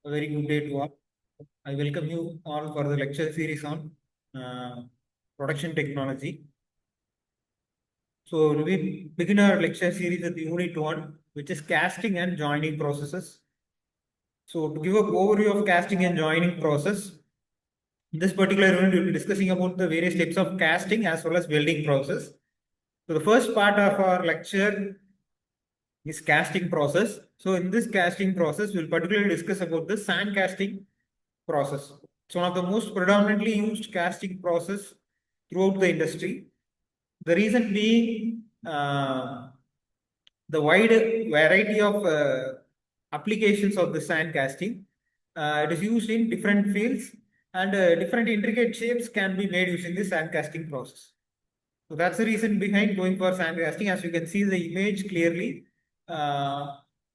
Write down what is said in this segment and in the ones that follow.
A very good day to all. I welcome you all for the lecture series on production technology. So we begin our lecture series with Unit 1, which is casting and joining processes. So to give an overview of casting and joining process, in this particular unit we will be discussing about the various types of casting as well as welding process. So the first part of our lecture is casting process. So in this casting process, we'll particularly discuss about the sand casting process. It's one of the most predominantly used casting process throughout the industry. The reason being the wide variety of applications of the sand casting. It is used in different fields and different intricate shapes can be made using the sand casting process. So that's the reason behind going for sand casting. As you can see the image clearly,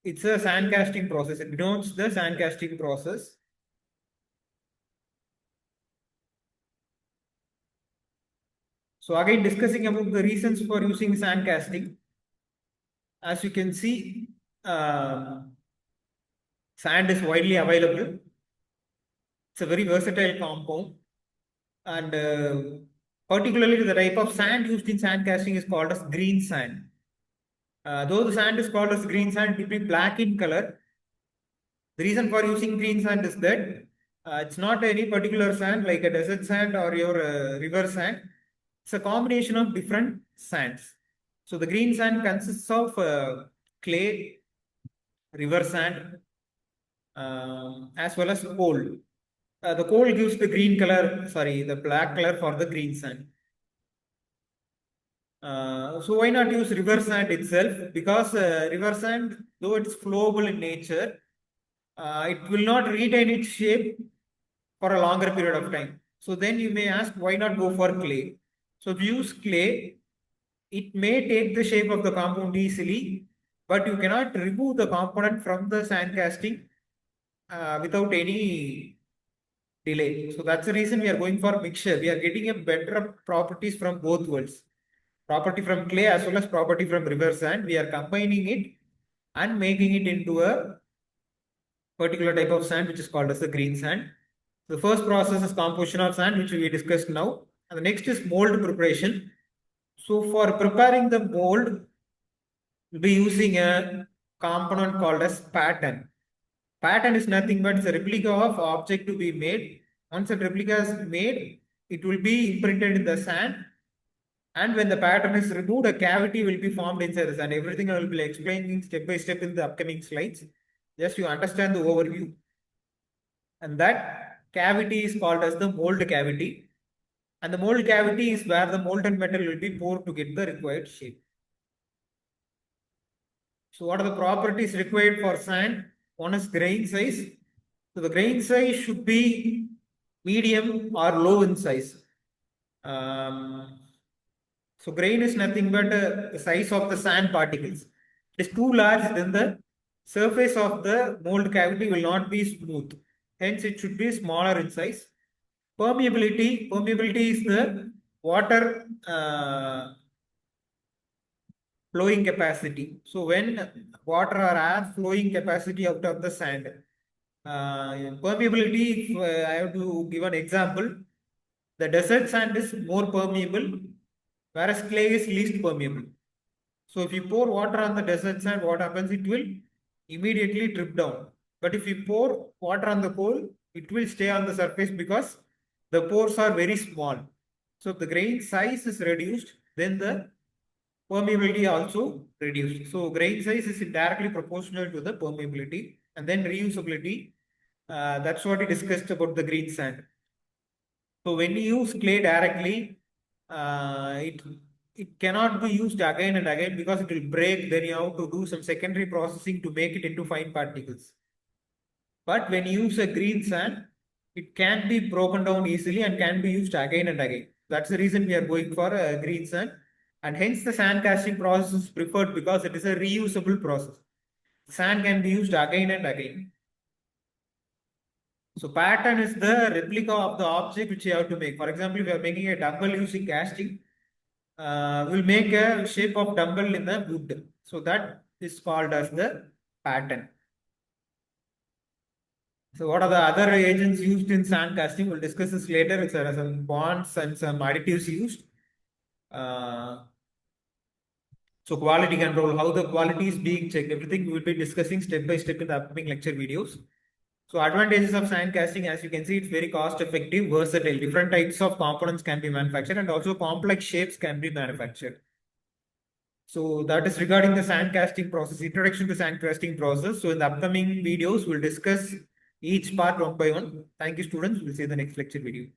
it's a sand casting process. It denotes the sand casting process. So again, discussing about the reasons for using sand casting. As you can see, sand is widely available. It's a very versatile compound, and particularly the type of sand used in sand casting is called as green sand. Though the sand is called as green sand, it will be black in color. The reason for using green sand is that it's not any particular sand like a desert sand or your river sand. It's a combination of different sands. So the green sand consists of clay, river sand, as well as coal. The coal gives the green color, sorry, the black color for the green sand. So why not use river sand itself? Because river sand, though it's flowable in nature, it will not retain its shape for a longer period of time. So then you may ask, why not go for clay? So if you use clay, it may take the shape of the compound easily, but you cannot remove the component from the sand casting without any delay. So that's the reason we are going for mixture. We are getting a better properties from both worlds. Property from clay as well as property from river sand. We are combining it and making it into a particular type of sand which is called as the green sand. The first process is composition of sand, which we discussed now. And the next is mold preparation. So for preparing the mold, we'll be using a component called as pattern. Pattern is nothing but it's a replica of object to be made. Once a replica is made, it will be imprinted in the sand. And when the pattern is removed, a cavity will be formed inside the sand. Everything I will be explaining step by step in the upcoming slides. Just you understand the overview. And that cavity is called as the mold cavity. And the mold cavity is where the molten metal will be poured to get the required shape. So what are the properties required for sand? One is grain size. So the grain size should be medium or low in size. So grain is nothing but the size of the sand particles. It is too large, then the surface of the mold cavity will not be smooth. Hence, it should be smaller in size. Permeability is the water flowing capacity. So when water or air flowing capacity out of the sand. Permeability, if I have to give an example, the desert sand is more permeable, whereas clay is least permeable. So if you pour water on the desert sand, what happens? It will immediately drip down. But if you pour water on the coal, it will stay on the surface because the pores are very small. So if the grain size is reduced, then the permeability also reduced. So grain size is directly proportional to the permeability, and then reusability. That's what we discussed about the green sand. So when you use clay directly, it cannot be used again and again because it will break. Then you have to do some secondary processing to make it into fine particles. But when you use a green sand, it can be broken down easily and can be used again and again. That's the reason we are going for a green sand. And hence the sand casting process is preferred because it is a reusable process. Sand can be used again and again. So pattern is the replica of the object which you have to make. For example, if you are making a dumbbell using casting, we'll make a shape of dumbbell in the wood. So that is called as the pattern. So what are the other agents used in sand casting? We'll discuss this later. There are some bonds and some additives used. So quality control, how the quality is being checked, everything we will be discussing step by step in the upcoming lecture videos. So advantages of sand casting, as you can see, it's very cost effective, versatile. Different types of components can be manufactured and also complex shapes can be manufactured. So that is regarding the sand casting process, introduction to sand casting process. So in the upcoming videos, we'll discuss each part one by one. Thank you, students. We'll see you in the next lecture video.